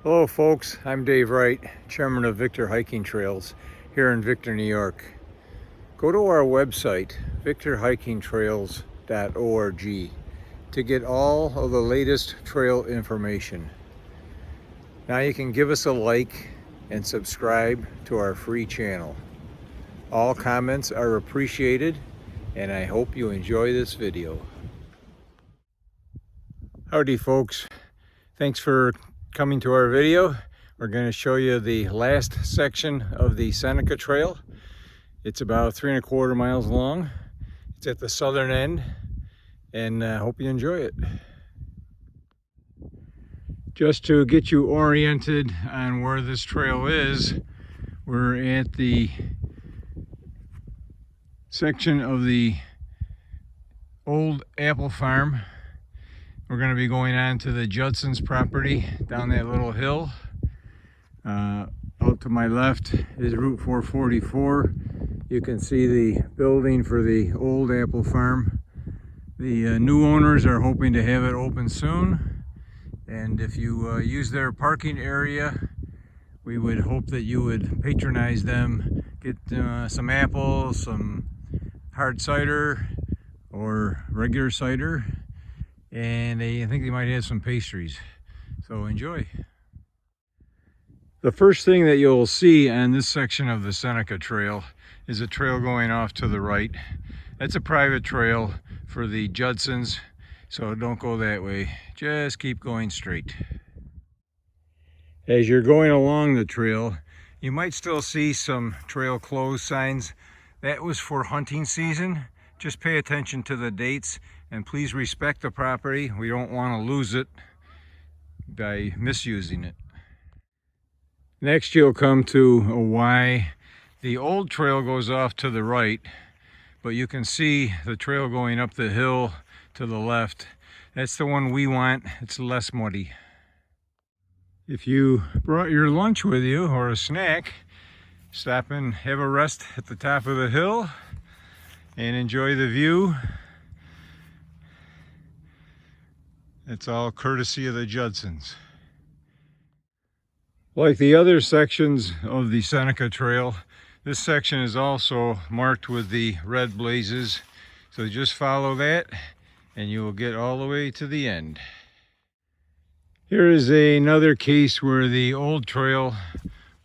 Hello folks, I'm Dave Wright, Chairman of Victor Hiking Trails here in Victor, New York. Go to our website, victorhikingtrails.org, to get all of the latest trail information. Now you can give us a like and subscribe to our free channel. All comments are appreciated, and I hope you enjoy this video. Howdy folks, thanks for coming to our video. We're going to show you the last section of the Seneca Trail. It's about 3¼ miles long. It's at the southern end, and I hope you enjoy it. Just to get you oriented on where this trail is, we're at the section of the old apple farm. We're going to be going on to the Judson's property down that little hill. Out to my left is Route 444. You can see the building for the old apple farm. The new owners are hoping to have it open soon. And if you use their parking area, we would hope that you would patronize them. Get some apples, some hard cider or regular cider. And I think they might have some pastries, so enjoy. The first thing that you'll see on this section of the Seneca Trail is a trail going off to the right. That's a private trail for the Judsons, so don't go that way. Just keep going straight. As you're going along the trail, you might still see some trail closed signs. That was for hunting season. Just pay attention to the dates and please respect the property. We don't want to lose it by misusing it. Next you'll come to a Y. The old trail goes off to the right, but you can see the trail going up the hill to the left. That's the one we want. It's less muddy. If you brought your lunch with you or a snack, stop and have a rest at the top of the hill and enjoy the view. It's all courtesy of the Judsons. Like the other sections of the Seneca Trail, this section is also marked with the red blazes. So just follow that and you will get all the way to the end. Here is another case where the old trail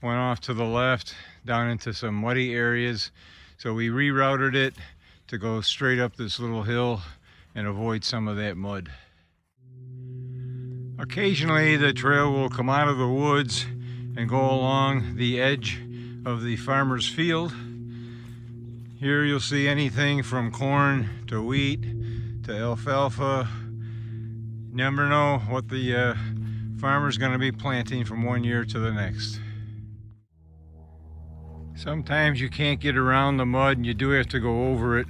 went off to the left down into some muddy areas. So we rerouted it to go straight up this little hill and avoid some of that mud. Occasionally the trail will come out of the woods and go along the edge of the farmer's field. Here you'll see anything from corn to wheat to alfalfa. Never know what the farmer's going to be planting from one year to the next. Sometimes you can't get around the mud and you do have to go over it.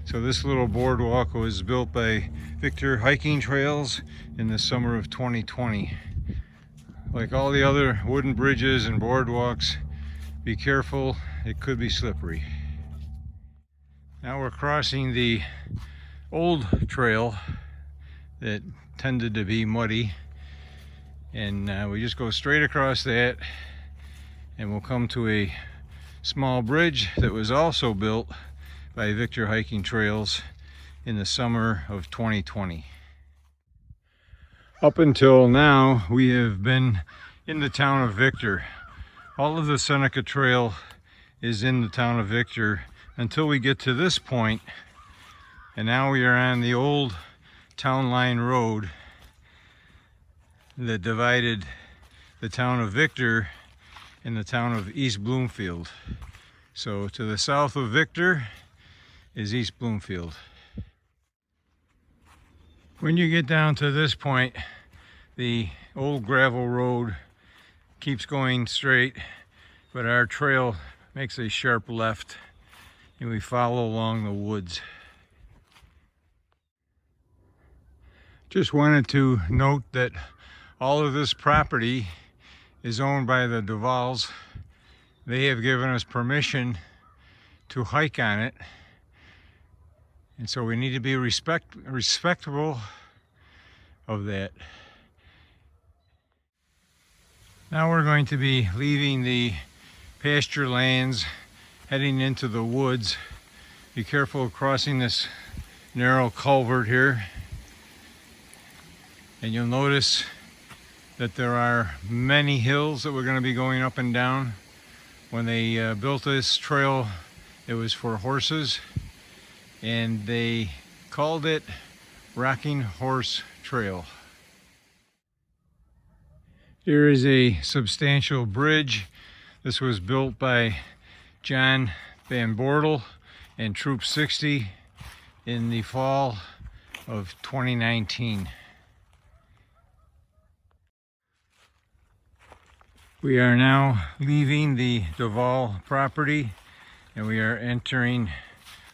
So this little boardwalk was built by Victor Hiking Trails in the summer of 2020. Like all the other wooden bridges and boardwalks, be careful, it could be slippery. Now we're crossing the old trail that tended to be muddy, and we just go straight across that and we'll come to a small bridge that was also built by Victor Hiking Trails in the summer of 2020. Up until now, we have been in the town of Victor. All of the Seneca Trail is in the town of Victor until we get to this point, and now we are on the old town line road that divided the town of Victor and the town of East Bloomfield. So to the south of Victor is East Bloomfield. When you get down to this point, the old gravel road keeps going straight, but our trail makes a sharp left and we follow along the woods. Just wanted to note that all of this property is owned by the Duvalls. They have given us permission to hike on it. And so we need to be respectful of that. Now we're going to be leaving the pasture lands, heading into the woods. Be careful of crossing this narrow culvert here. And you'll notice that there are many hills that we're going to be going up and down. When they built this trail, it was for horses, and they called it Rocking Horse Trail. Here is a substantial bridge. This was built by John Van Bortel and Troop 60 in the fall of 2019. We are now leaving the Duval property and we are entering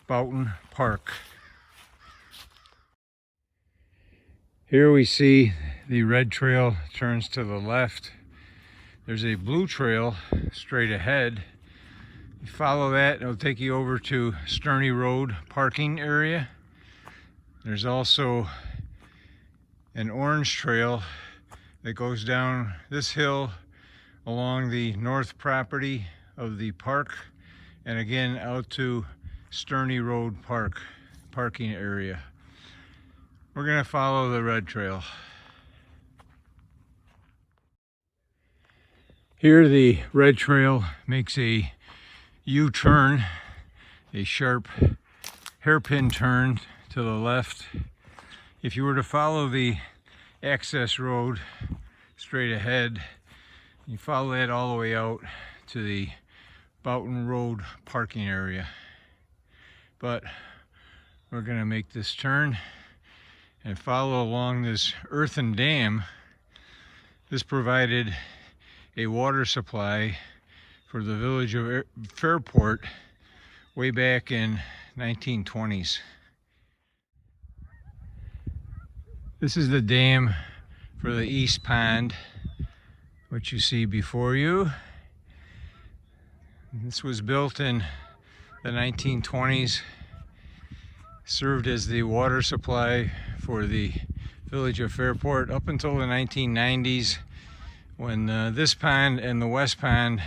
Boughton Park. Here we see the red trail turns to the left. There's a blue trail straight ahead. You follow that, it'll take you over to Sterney Road parking area. There's also an orange trail that goes down this hill along the north property of the park, and again out to Sterney Road parking area. We're going to follow the red trail. Here the red trail makes a U-turn, a sharp hairpin turn to the left. If you were to follow the access road straight ahead, you follow that all the way out to the Boughton Road parking area. But we're going to make this turn and follow along this earthen dam. This provided a water supply for the village of Fairport way back in 1920s. This is the dam for the East Pond, which you see before you. This was built in the 1920s, served as the water supply for the village of Fairport up until the 1990s, when this pond and the West Pond,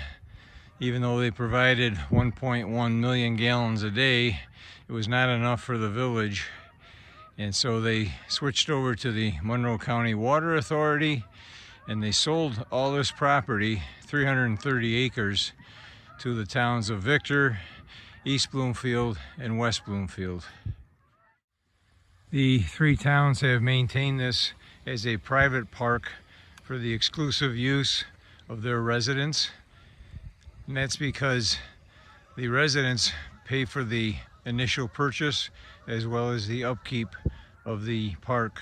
even though they provided 1.1 million gallons a day, it was not enough for the village. And so they switched over to the Monroe County Water Authority, and they sold all this property, 330 acres, to the towns of Victor, East Bloomfield, and West Bloomfield. The three towns have maintained this as a private park for the exclusive use of their residents. And that's because the residents pay for the initial purchase as well as the upkeep of the park.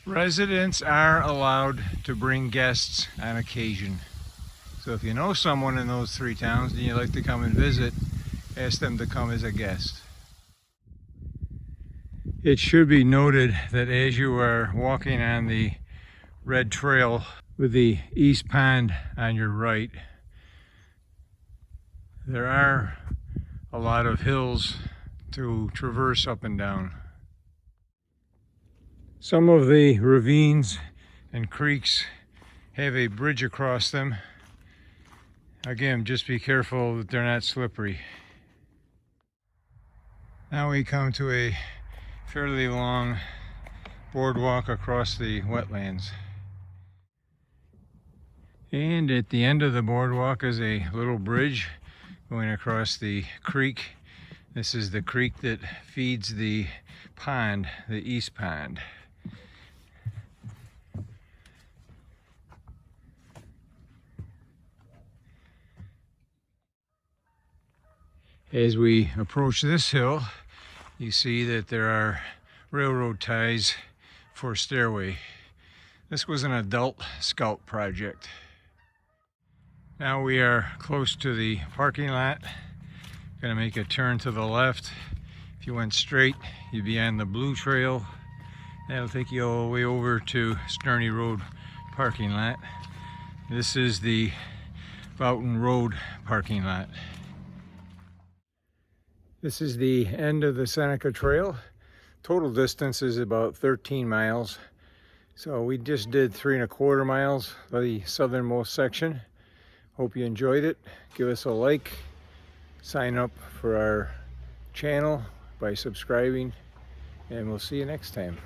Residents are allowed to bring guests on occasion. So if you know someone in those three towns and you'd like to come and visit, ask them to come as a guest. It should be noted that as you are walking on the red trail with the East Pond on your right, there are a lot of hills to traverse up and down. Some of the ravines and creeks have a bridge across them. Again, just be careful that they're not slippery. Now we come to a fairly long boardwalk across the wetlands. And at the end of the boardwalk is a little bridge going across the creek. This is the creek that feeds the pond, the East Pond. As we approach this hill, you see that there are railroad ties for stairway. This was an adult scout project. Now we are close to the parking lot. Gonna make a turn to the left. If you went straight, you'd be on the blue trail. That'll take you all the way over to Sterney Road parking lot. This is the Boughton Road parking lot. This is the end of the Seneca Trail. Total distance is about 13 miles. So we just did 3¼ miles of the southernmost section. Hope you enjoyed it. Give us a like. Sign up for our channel by subscribing, and we'll see you next time.